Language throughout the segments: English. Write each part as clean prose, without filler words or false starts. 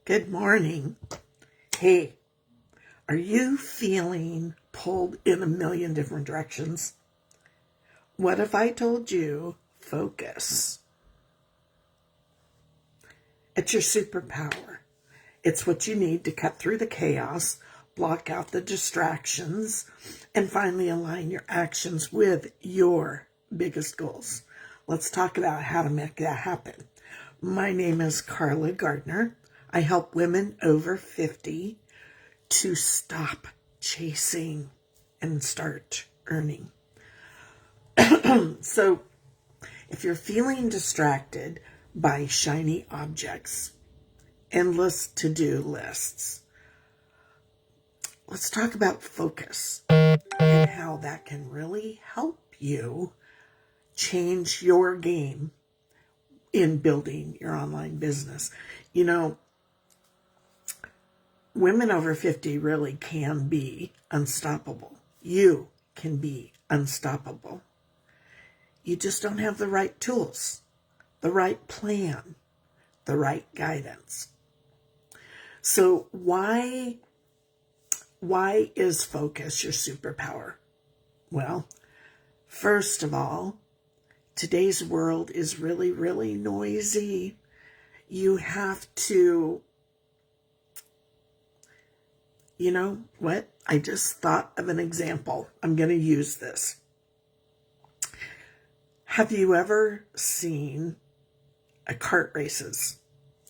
Good morning. Hey, are you feeling pulled in a million different directions? What if I told you focus? It's your superpower. It's what you need to cut through the chaos, block out the distractions, and finally align your actions with your biggest goals. Let's talk about how to make that happen. My name is Carla Gardner. I help women over 50 to stop chasing and start earning. So if you're feeling distracted by shiny objects, endless to-do lists, let's talk about focus and how that can really help you change your game in building your online business. You know, women over 50 really can be unstoppable. You can be unstoppable. You just don't have the right tools, the right plan, the right guidance. So why is focus your superpower? Well, first of all, today's world is really, really noisy. You have to, you know what? I just thought of an example. I'm going to use this. Have you ever seen a cart races?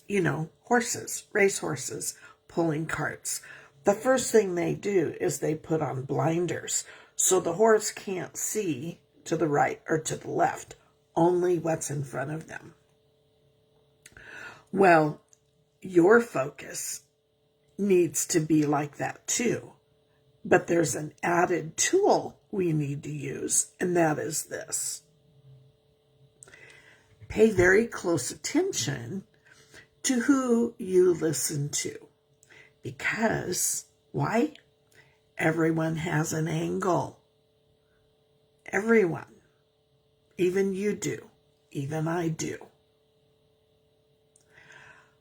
You know, horses, race horses, pulling carts. The first thing they do is they put on blinders so the horse can't see to the right or to the left, only what's in front of them. Well, your focus needs to be like that too. But there's an added tool we need to use, and that is this. Pay very close attention to who you listen to. Because, why? Everyone has an angle. Everyone. Even you do. Even I do.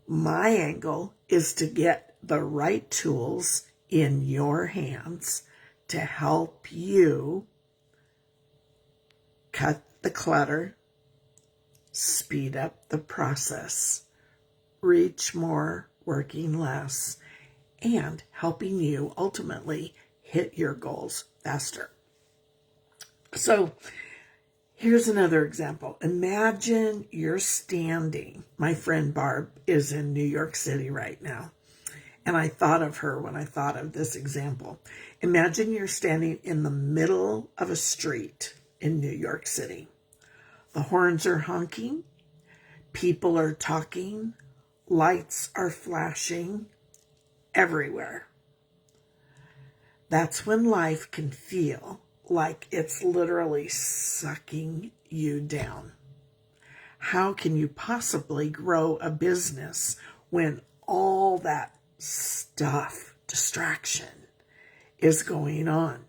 My angle is to get the right tools in your hands to help you cut the clutter, speed up the process, reach more, working less, and helping you ultimately hit your goals faster. So here's another example. Imagine you're standing. My friend Barb is in New York City right now. And I thought of her when I thought of this example. Imagine you're standing in the middle of a street in New York City. The horns are honking. People are talking. Lights are flashing everywhere. That's when life can feel like it's literally sucking you down. How can you possibly grow a business when all that stuff, distraction, is going on?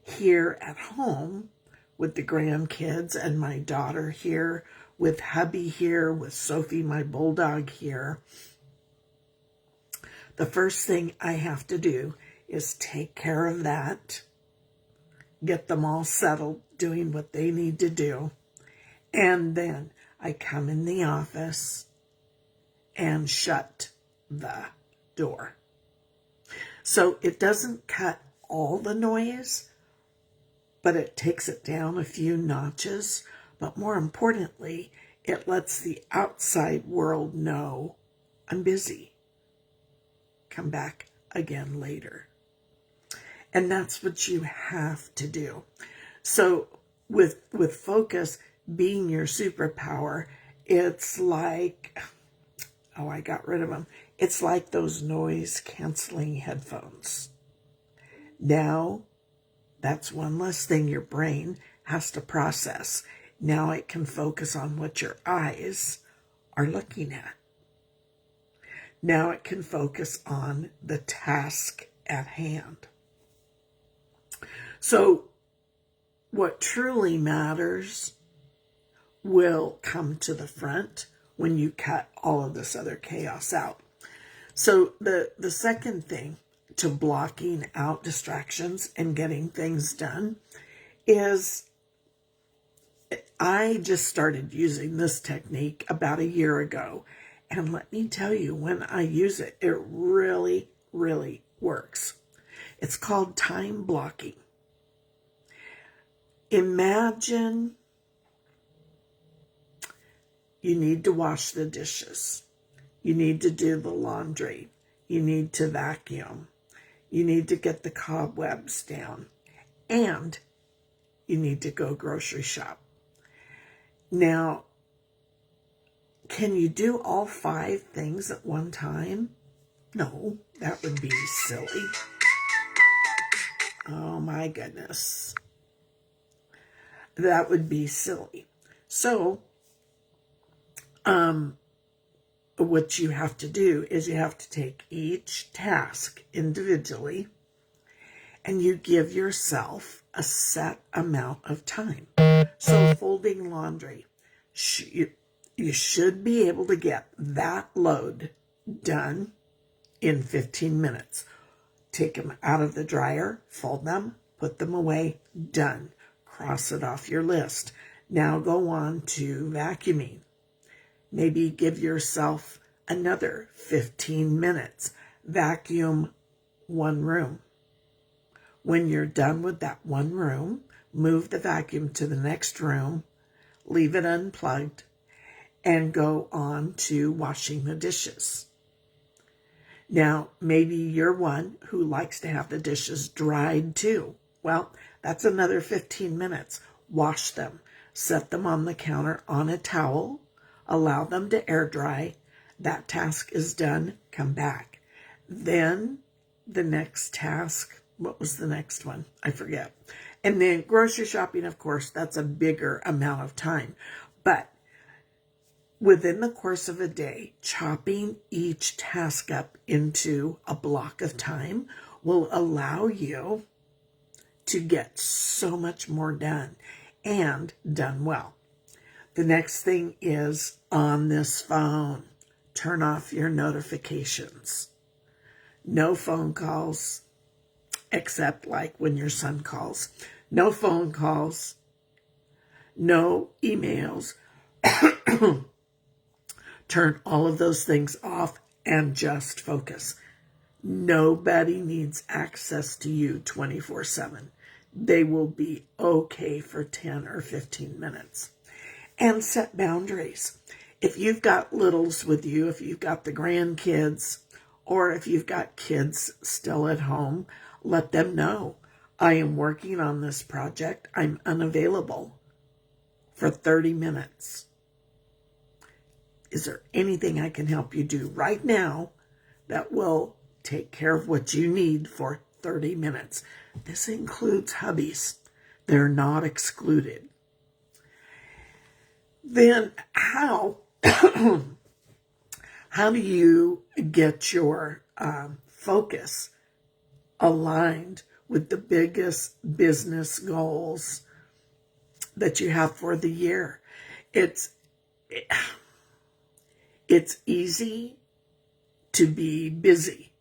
Here at home with the grandkids and my daughter here, with hubby here, with Sophie, my bulldog here, the first thing I have to do is take care of that, get them all settled, doing what they need to do, and then I come in the office and shut the door. So it doesn't cut all the noise, but it takes it down a few notches. But more importantly, it lets the outside world know I'm busy. Come back again later. And that's what you have to do. So with focus being your superpower, it's like, oh, I got rid of them. It's like those noise-canceling headphones. Now, that's one less thing your brain has to process. Now it can focus on what your eyes are looking at. Now it can focus on the task at hand. So what truly matters will come to the front when you cut all of this other chaos out. So the second thing to blocking out distractions and getting things done is I just started using this technique about a year ago. And let me tell you, when I use it, it really, really works. It's called time blocking. Imagine you need to wash the dishes. You need to do the laundry. You need to vacuum. You need to get the cobwebs down. And you need to go grocery shop. Now, can you do all 5 things at one time? No, that would be silly. Oh my goodness. That would be silly. So, what you have to do is you have to take each task individually and you give yourself a set amount of time. So folding laundry, you should be able to get that load done in 15 minutes. Take them out of the dryer, fold them, put them away, done. Cross it off your list. Now go on to vacuuming. Maybe give yourself another 15 minutes. Vacuum one room. When you're done with that one room, move the vacuum to the next room, leave it unplugged, and go on to washing the dishes. Now, maybe you're one who likes to have the dishes dried too. Well, that's another 15 minutes. Wash them. Set them on the counter on a towel. Allow them to air dry. That task is done. Come back. Then the next task, what was the next one? I forget. And then grocery shopping, of course, that's a bigger amount of time. But within the course of a day, chopping each task up into a block of time will allow you to get so much more done and done well. The next thing is on this phone, turn off your notifications. No phone calls, except like when your son calls. No phone calls, no emails. Turn all of those things off and just focus. Nobody needs access to you 24/7. They will be okay for 10 or 15 minutes. And set boundaries. If you've got littles with you, if you've got the grandkids, or if you've got kids still at home, let them know, I am working on this project. I'm unavailable for 30 minutes. Is there anything I can help you do right now that will take care of what you need for 30 minutes? This includes hubbies. They're not excluded. Then how do you get your focus aligned with the biggest business goals that you have for the year? It's easy to be busy,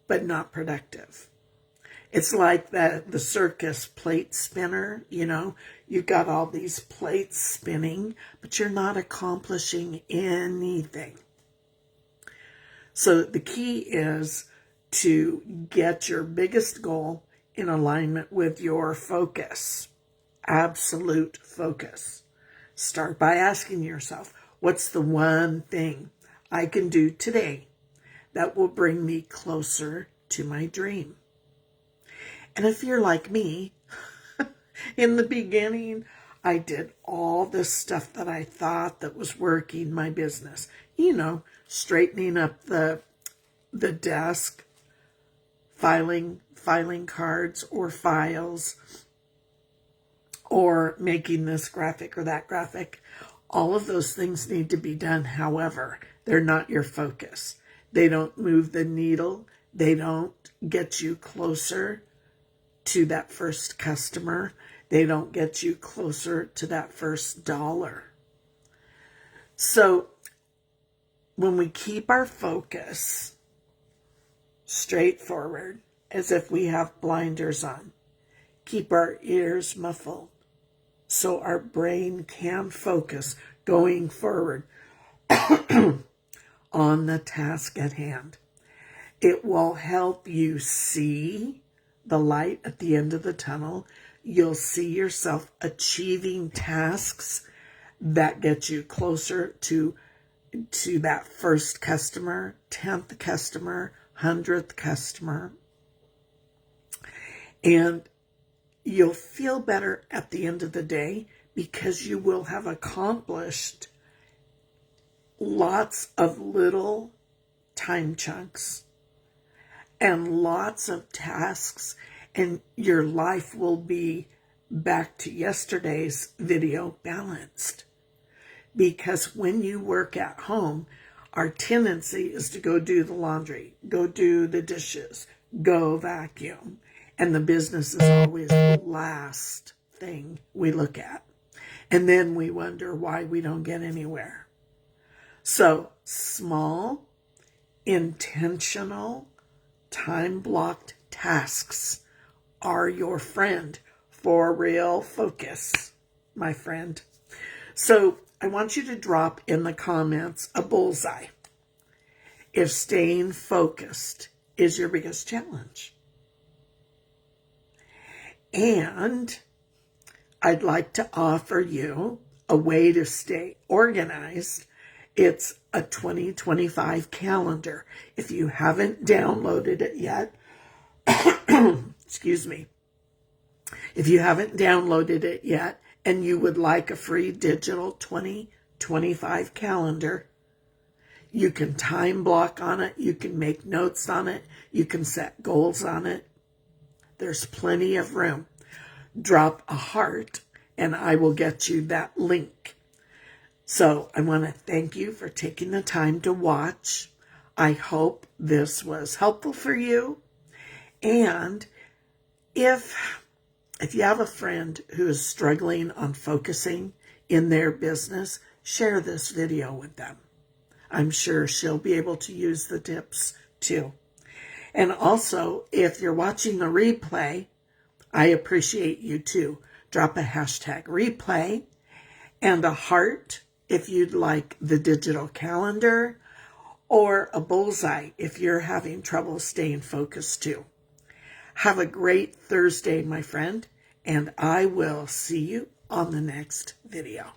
but not productive. It's like the circus plate spinner, you've got all these plates spinning, but you're not accomplishing anything. So the key is to get your biggest goal in alignment with your focus, absolute focus. Start by asking yourself, what's the one thing I can do today that will bring me closer to my dream? And if you're like me, in the beginning, I did all this stuff that I thought that was working my business. Straightening up the desk, filing cards or files, or making this graphic or that graphic. All of those things need to be done. However, they're not your focus. They don't move the needle. They don't get you closer to that first customer. They don't get you closer to that first dollar. So when we keep our focus straight forward, as if we have blinders on, keep our ears muffled so our brain can focus going forward on the task at hand. It will help you see the light at the end of the tunnel. You'll see yourself achieving tasks that get you closer to that first customer, 10th customer, 100th customer. And you'll feel better at the end of the day because you will have accomplished lots of little time chunks and lots of tasks, and your life will be, back to yesterday's video, balanced. Because when you work at home, our tendency is to go do the laundry, go do the dishes, go vacuum. And the business is always the last thing we look at. And then we wonder why we don't get anywhere. So small, intentional, time-blocked tasks are your friend for real focus, my friend. So I want you to drop in the comments a bullseye if staying focused is your biggest challenge. And I'd like to offer you a way to stay organized. It's a 2025 calendar. If you haven't downloaded it yet, excuse me. If you haven't downloaded it yet and you would like a free digital 2025 calendar, you can time block on it. You can make notes on it. You can set goals on it. There's plenty of room. Drop a heart and I will get you that link. So I want to thank you for taking the time to watch. I hope this was helpful for you. And if you have a friend who is struggling on focusing in their business, share this video with them. I'm sure she'll be able to use the tips too. And also, if you're watching the replay, I appreciate you too. Drop a hashtag replay and a heart if you'd like the digital calendar, or a bullseye if you're having trouble staying focused too. Have a great Thursday, my friend, and I will see you on the next video.